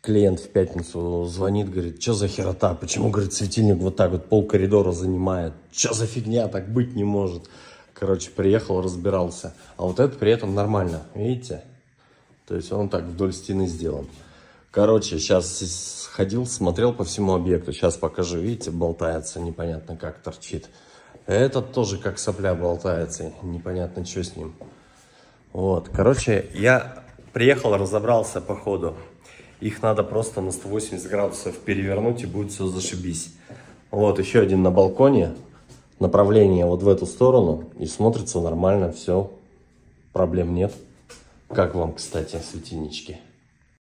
клиент в пятницу звонит, говорит, что за херота, почему, говорит, светильник вот так вот пол коридора занимает, что за фигня, так быть не может. Короче, приехал, разбирался. А вот это при этом нормально, видите? То есть он так вдоль стены сделан. Короче, сейчас сходил, смотрел по всему объекту. Сейчас покажу, видите, болтается, непонятно как торчит. Этот тоже как сопля болтается, непонятно что с ним. Вот, короче, я приехал, разобрался по ходу. Их надо просто на 180 градусов перевернуть, и будет все зашибись. Вот, еще один на балконе. Направление вот в эту сторону. И смотрится нормально, все. Проблем нет. Как вам, кстати, светильнички?